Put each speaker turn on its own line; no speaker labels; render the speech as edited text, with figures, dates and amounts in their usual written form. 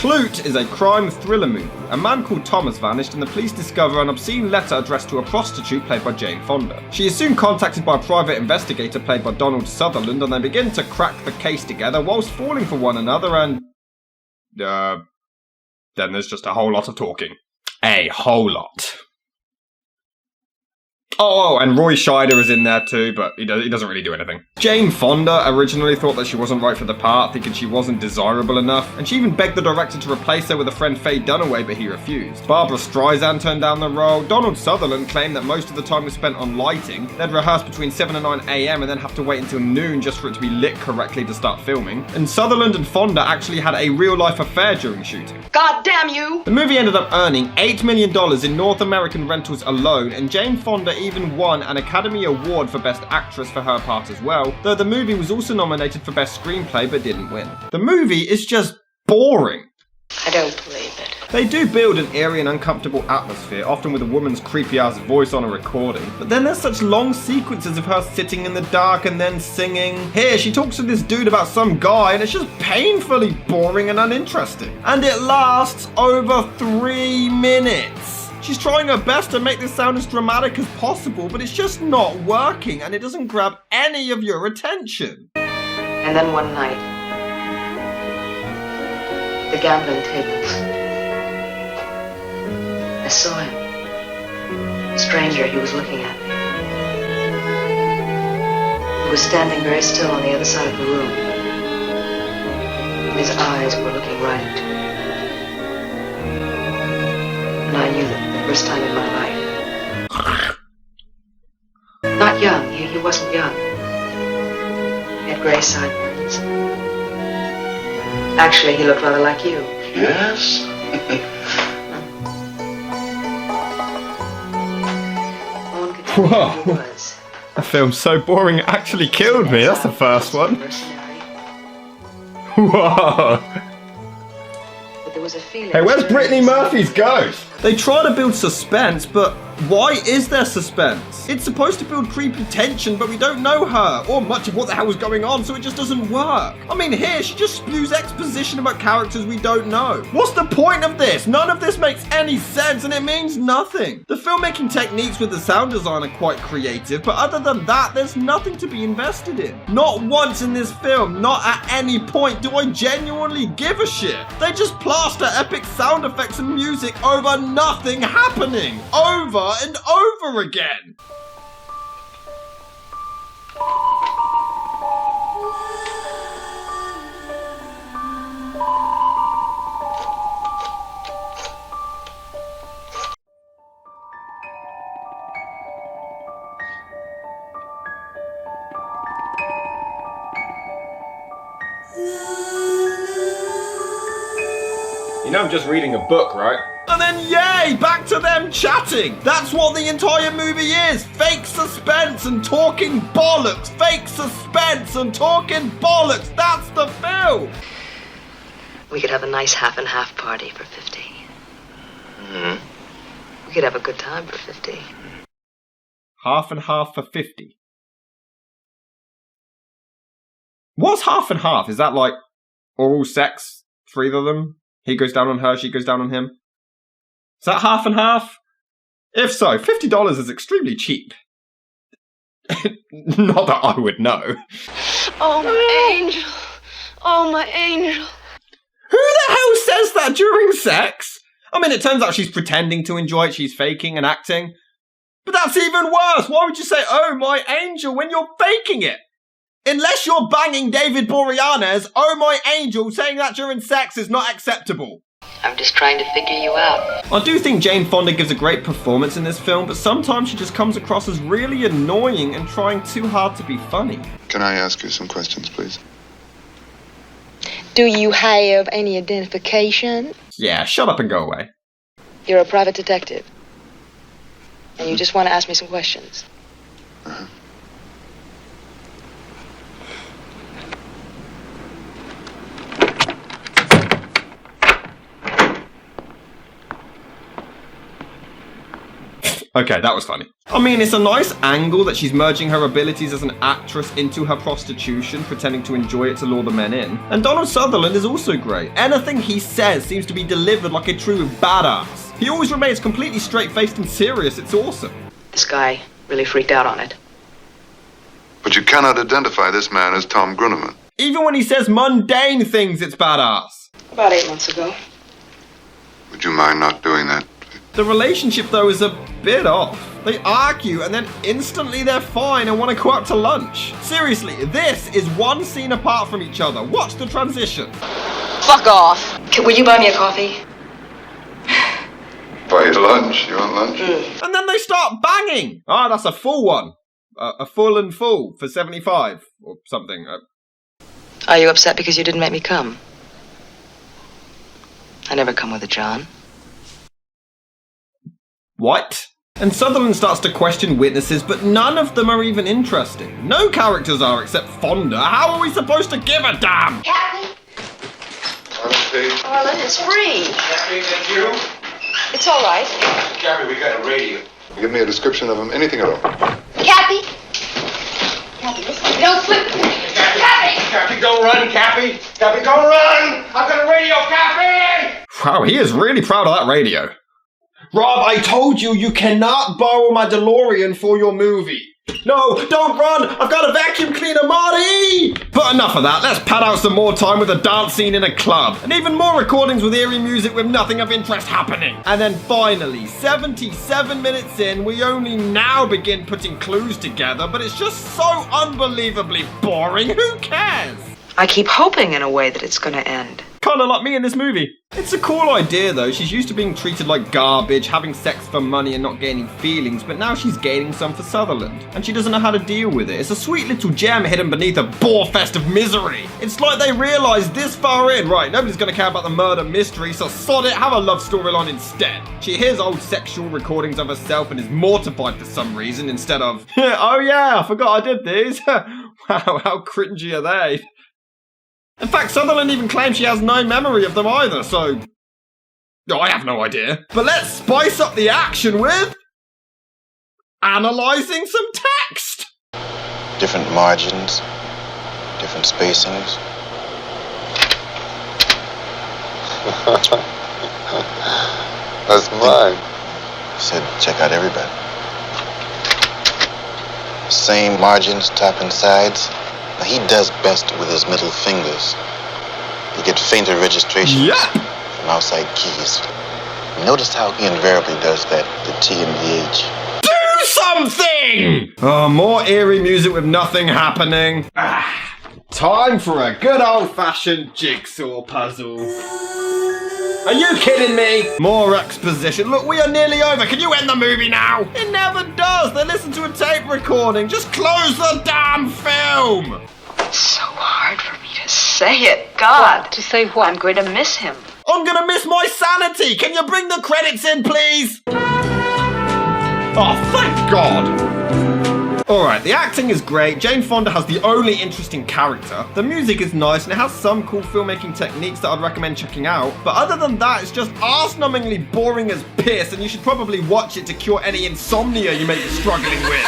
Klute is a crime thriller movie. A man called Tom has vanished and the police discover an obscene letter addressed to a prostitute played by Jane Fonda. She is soon contacted by a private investigator played by Donald Sutherland and they begin to crack the case together whilst falling for one another and... then there's just a whole lot of talking. A whole lot. Oh, and Roy Scheider is in there too, but he doesn't really do anything. Jane Fonda originally thought that she wasn't right for the part, thinking she wasn't desirable enough, and she even begged the director to replace her with a friend Faye Dunaway, but he refused. Barbara Streisand turned down the role. Donald Sutherland claimed that most of the time was spent on lighting. They'd rehearse between 7 and 9 AM and then have to wait until noon just for it to be lit correctly to start filming. And Sutherland and Fonda actually had a real-life affair during shooting.
God damn you!
The movie ended up earning $8 million in North American rentals alone, and Jane Fonda even won an Academy Award for Best Actress for her part as well, though the movie was also nominated for Best Screenplay but didn't win. The movie is just boring.
I don't believe it.
They do build an eerie and uncomfortable atmosphere, often with a woman's creepy-ass voice on a recording, but then there's such long sequences of her sitting in the dark and then singing. Here, she talks to this dude about some guy and it's just painfully boring and uninteresting. And it lasts over 3 minutes. She's trying her best to make this sound as dramatic as possible, but it's just not working and it doesn't grab any of your attention.
And then one night, the gambling tables. I saw him. A stranger, he was looking at me. He was standing very still on the other side of the room. His eyes were looking right into me. And I knew that for the first time in my life. Not young, he wasn't young. He had gray sideburns. Actually, he looked rather like you.
Yes?
Whoa. That film's so boring it actually killed me. That's the first one. Whoa. Hey, where's Brittany Murphy's ghost? They try to build suspense, but why is there suspense? It's supposed to build creepy tension, but we don't know her, or much of what the hell was going on, so it just doesn't work. I mean, here, she just spews exposition about characters we don't know. What's the point of this? None of this makes any sense, and it means nothing. The filmmaking techniques with the sound design are quite creative, but other than that, there's nothing to be invested in. Not once in this film, not at any point, do I genuinely give a shit. They just plaster epic sound effects and music over nothing happening. Over and over again. You know I'm just reading a book, right? And then yay, back to them chatting. That's what the entire movie is. Fake suspense and talking bollocks. Fake suspense and talking bollocks. That's the film.
We could have a nice half and half party for 50.
Mm-hmm.
We could have a good time for 50.
Half and half for 50. What's half and half? Is that like oral sex? 3 of them? He goes down on her, she goes down on him? Is that half and half? If so, $50 is extremely cheap. Not that I would know.
Oh, my angel. Oh, my angel.
Who the hell says that during sex? I mean, it turns out she's pretending to enjoy it, she's faking and acting. But that's even worse. Why would you say, oh, my angel, when you're faking it? Unless you're banging David Boreanaz, oh, my angel, saying that during sex is not acceptable.
I'm just trying to figure you out.
I do think Jane Fonda gives a great performance in this film, but sometimes she just comes across as really annoying and trying too hard to be funny.
Can I ask you some questions, please?
Do you have any identification?
Yeah, shut up and go away.
You're a private detective. And you just want to ask me some questions.
Uh-huh.
Okay, that was funny. I mean, it's a nice angle that she's merging her abilities as an actress into her prostitution, pretending to enjoy it to lure the men in. And Donald Sutherland is also great. Anything he says seems to be delivered like a true badass. He always remains completely straight-faced and serious. It's awesome.
This guy really freaked out on it.
But you cannot identify this man as Tom Gruneman.
Even when he says mundane things, it's badass.
About 8 months ago.
Would you mind not doing that?
The relationship, though, is a bit off. They argue and then instantly they're fine and want to go out to lunch. Seriously, this is one scene apart from each other. Watch the transition.
Fuck off. Will you buy me a coffee?
Buy you lunch. You want lunch?
And then they start banging. Ah, that's a full one. A full and full for 75 or something.
Are you upset because you didn't make me come? I never come with a John.
What? And Sutherland starts to question witnesses, but none of them are even interesting. No characters are except Fonda. How are we supposed to give a damn?
Kathy? Arlen, it's free.
Kathy, that's you?
It's all right.
Gabby, we got a radio.
Give me a description of him, anything at all.
Kathy? Kathy, listen. Don't slip. Kathy!
Kathy, don't run, Kathy! Kathy, don't run! I've got a radio, Kathy!
Wow, he is really proud of that radio. Rob, I told you you cannot borrow my DeLorean for your movie. No, don't run! I've got a vacuum cleaner, Marty! But enough of that, let's pad out some more time with a dance scene in a club. And even more recordings with eerie music with nothing of interest happening. And then finally, 77 minutes in, we only now begin putting clues together, but it's just so unbelievably boring, who cares?
I keep hoping in a way that it's gonna end.
Kinda like me in this movie. It's a cool idea though. She's used to being treated like garbage, having sex for money and not gaining feelings, but now she's gaining some for Sutherland. And she doesn't know how to deal with it. It's a sweet little gem hidden beneath a bore fest of misery. It's like they realised this far in, right, nobody's gonna care about the murder mystery, so sod it, have a love storyline instead. She hears old sexual recordings of herself and is mortified for some reason instead of, oh yeah, I forgot I did these. Wow, how cringy are they? In fact, Sutherland even claims she has no memory of them either, so... Oh, I have no idea. But let's spice up the action with... analysing some text!
Different margins, different spacings.
That's mine.
Said check out everybody. Same margins, top and sides. Now, he does best with his middle fingers. You get fainter registration from outside keys. Notice how he invariably does that, the T and the H.
Do something! Oh, more eerie music with nothing happening. Time for a good old-fashioned jigsaw puzzle. Are you kidding me? More exposition. Look, we are nearly over. Can you end the movie now? It never does. They listen to a tape recording. Just close the damn film.
It's so hard for me to say it. God. What? To say what? I'm going to miss him.
I'm gonna miss my sanity. Can you bring the credits in, please? Oh, thank God. Alright, the acting is great. Jane Fonda has the only interesting character. The music is nice and it has some cool filmmaking techniques that I'd recommend checking out. But other than that, it's just arse-numbingly boring as piss and you should probably watch it to cure any insomnia you may be struggling with.